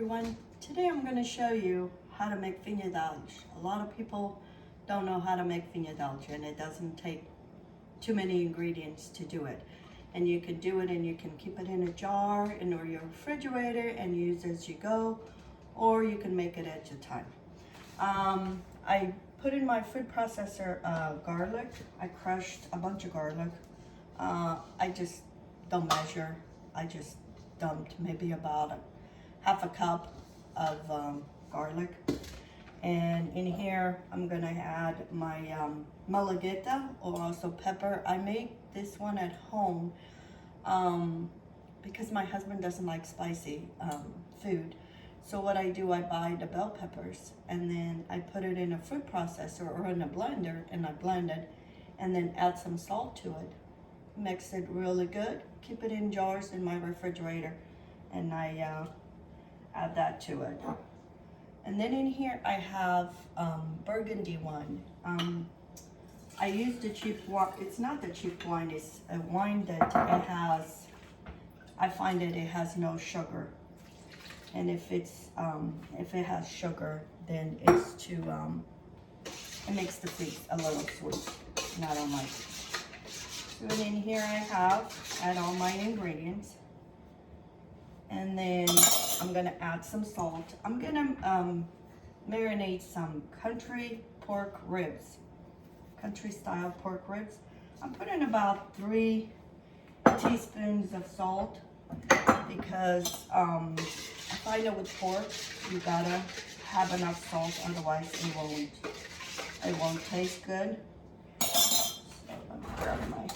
everyone. Today I'm going to show you how to make vinha d'alho. A lot of people don't know how to make vinha d'alho, and it doesn't take too many ingredients to do it. And you can do it and you can keep it in a jar in or your refrigerator and use as you go, or you can make it at your time. I put in my food processor garlic. I crushed a bunch of garlic. I just don't measure. I just dumped maybe about half a cup of garlic. And in here, I'm gonna add my malagueta, or also pepper. I make this one at home because my husband doesn't like spicy food. So what I do, I buy the bell peppers and then I put it in a food processor or in a blender, and I blend it and then add some salt to it. Mix it really good. Keep it in jars in my refrigerator, and I add that to it. And then in here I have burgundy wine. I use the cheap wine. It's not the cheap wine. It's a wine that it has. I find that it has no sugar. And if it's if it has sugar, then it's too it makes the food a little sweet, and I don't like it. So in here I add all my ingredients, and then I'm gonna add some salt. I'm gonna marinate some country pork ribs, country style pork ribs. I'm putting about 3 teaspoons of salt because I find that with pork you gotta have enough salt, otherwise it won't taste good. So let me grab my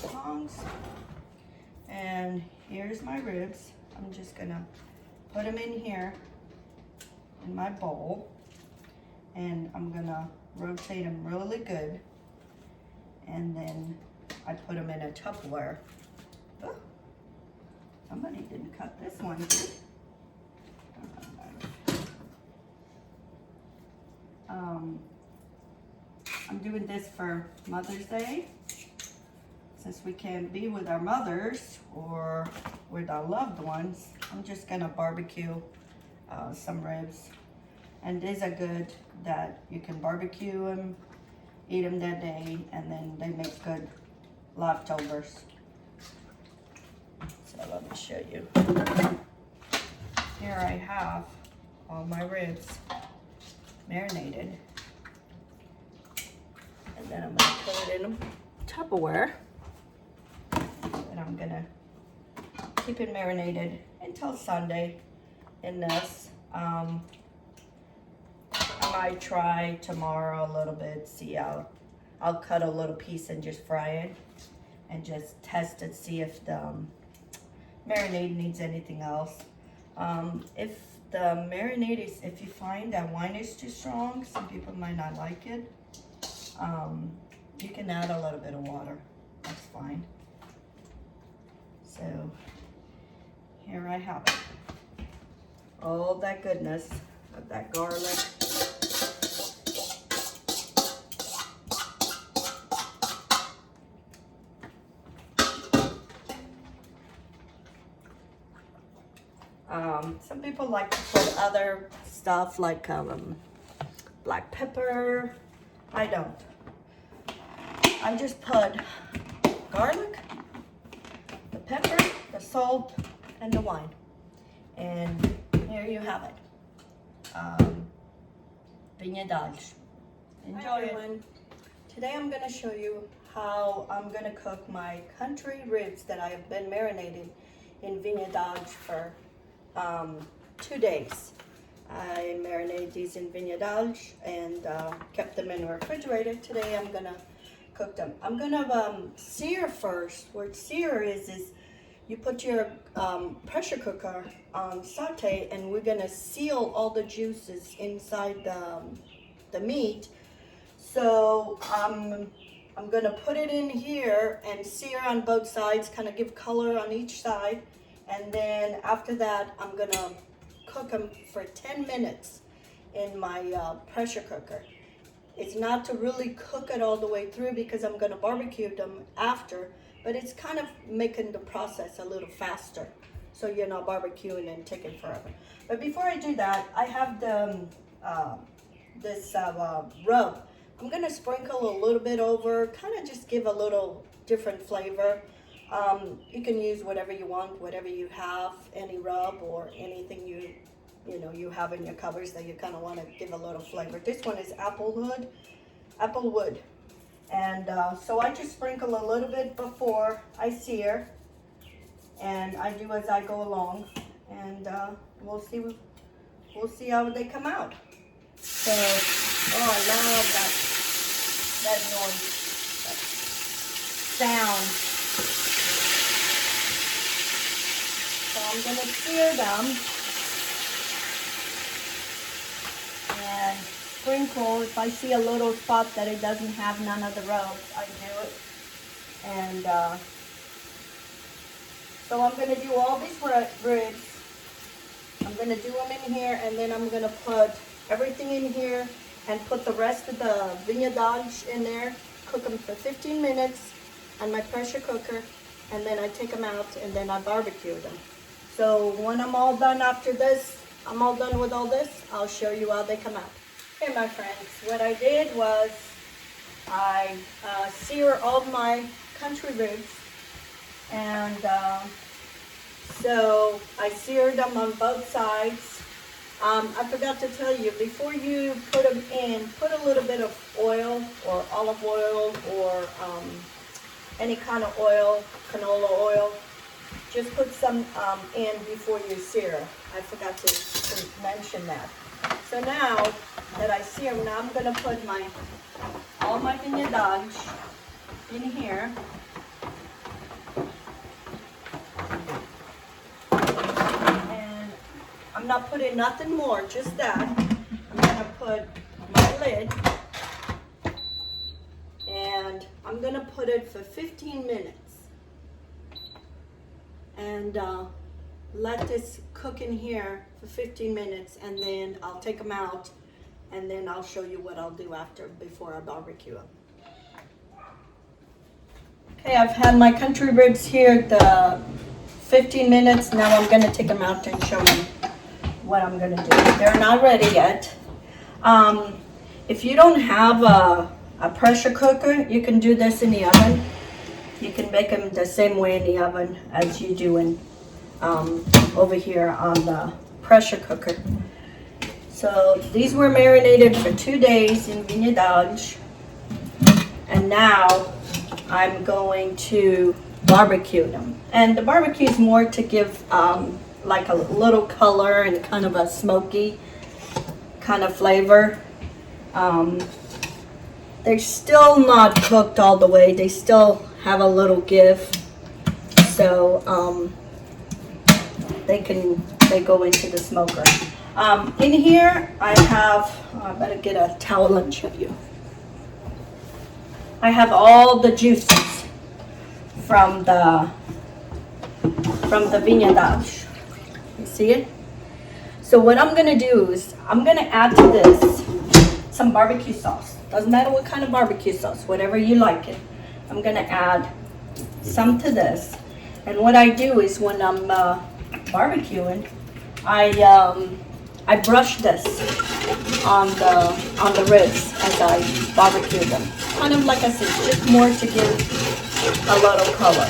tongs, and here's my ribs. I'm just gonna put them in here in my bowl, and I'm gonna rotate them really good, and then I put them in a Tupperware. Oh, somebody didn't cut this one. I'm doing this for Mother's Day. Since we can't be with our mothers or with our loved ones, I'm just gonna barbecue some ribs. And these are good that you can barbecue them, eat them that day, and then they make good leftovers. So let me show you. Here I have all my ribs marinated. And then I'm gonna put it in a Tupperware. And I'm gonna keep it marinated until Sunday in this. I might try tomorrow a little bit, see how I'll cut a little piece and just fry it and just test it, see if the marinade needs anything else. If the marinade is, if you find that wine is too strong, some people might not like it, you can add a little bit of water, that's fine. So here I have it. All that goodness of that garlic. Some people like to put other stuff like black pepper. I don't. I just put garlic, the pepper, the salt, and the wine. And here you have it. Vinha d'alho. Enjoy it. Today I'm going to show you how I'm going to cook my country ribs that I have been marinated in vinha d'alho for 2 days. I marinated these in vinha d'alho and kept them in the refrigerator. Today I'm gonna cook them. I'm gonna sear first. What sear is you put your pressure cooker on saute, and we're gonna seal all the juices inside the meat. So I'm gonna put it in here and sear on both sides, kind of give color on each side. And then after that, I'm gonna cook them for 10 minutes in my pressure cooker. It's not to really cook it all the way through because I'm gonna barbecue them after, but it's kind of making the process a little faster. so you're not barbecuing and taking forever. But before I do that, I have the this rub. I'm gonna sprinkle a little bit over, kind of just give a little different flavor. You can use whatever you want, whatever you have, any rub or anything you know you have in your covers that you kind of want to give a little flavor. This one is applewood, and so I just sprinkle a little bit before I sear, and I do as I go along, and we'll see how they come out. So, oh, I love that noise, that sound. So I'm gonna sear them and sprinkle. If I see a little spot that it doesn't have none of the rubs, I do it. And so I'm gonna do all these ribs. I'm gonna do them in here, and then I'm gonna put everything in here and put the rest of the vinha in there, cook them for 15 minutes on my pressure cooker, and then I take them out and then I barbecue them. So when I'm all done after this, I'm all done with all this, I'll show you how they come out. Okay, my friends, what I did was I sear all my country ribs, and so I seared them on both sides. I forgot to tell you, before you put them in, put a little bit of oil or olive oil or any kind of oil, canola oil. Just put some in before you sear. I forgot to mention that. So now that I sear them, now I'm going to put all my vinha in here. I'm not putting nothing more, just that. I'm gonna put my lid, and I'm gonna put it for 15 minutes. And let this cook in here for 15 minutes, and then I'll take them out, and then I'll show you what I'll do before I barbecue them. Okay, I've had my country ribs here the 15 minutes. Now I'm gonna take them out and show you what I'm gonna do. They're not ready yet. If you don't have a pressure cooker, you can do this in the oven. You can make them the same way in the oven as you do in over here on the pressure cooker. So these were marinated for 2 days in vinha, and now I'm going to barbecue them. And the barbecue is more to give like a little color and kind of a smoky kind of flavor. They're still not cooked all the way. They still have a little give. So they go into the smoker. In here I have, I better get a towel and show you. I have all the juices from the vinha. You see it? So what I'm gonna do is I'm gonna add to this some barbecue sauce. Doesn't matter what kind of barbecue sauce, whatever you like it. I'm gonna add some to this. And what I do is when I'm barbecuing, I brush this on the ribs as I barbecue them. Kind of like I said, just more to give a little color.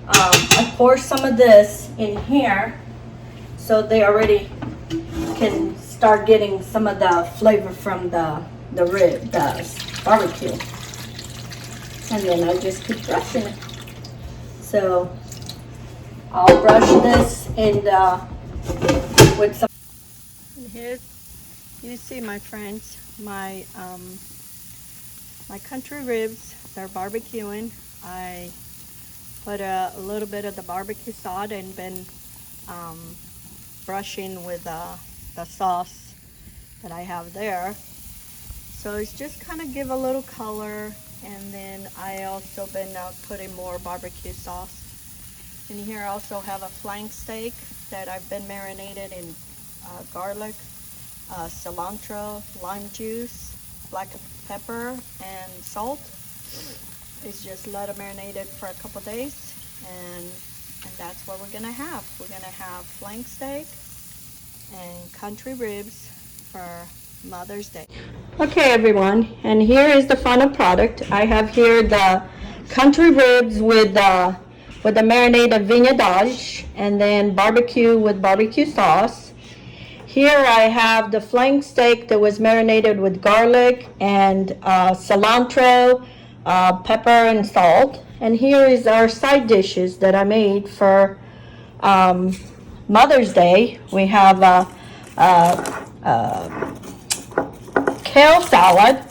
I pour some of this in here so they already can start getting some of the flavor from the barbecue. And then I just keep brushing it. So I'll brush this and with some. And here you see, my friends, my country ribs. They're barbecuing. I put a little bit of the barbecue sauce and been brushing with the sauce that I have there. So it's just kind of give a little color, and then I also been putting more barbecue sauce. In here I also have a flank steak that I've been marinated in garlic, cilantro, lime juice, black pepper, and salt. It's just let it marinate it for a couple days, and And that's what we're gonna have. We're gonna have flank steak and country ribs for Mother's Day. Okay everyone, and here is the final product. I have here the country ribs with the marinade of vinha, and then barbecue with barbecue sauce. Here I have the flank steak that was marinated with garlic and cilantro, pepper and salt. And here is our side dishes that I made for Mother's Day. We have kale salad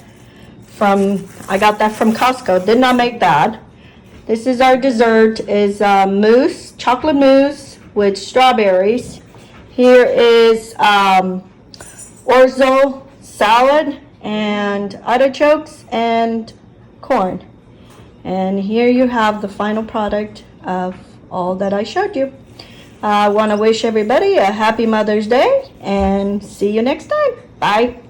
I got that from Costco. Did not make that. This is our dessert, is mousse, chocolate mousse with strawberries. Here is orzo salad and artichokes and corn. And here you have the final product of all that I showed you. I want to wish everybody a happy Mother's Day and see you next time. Bye.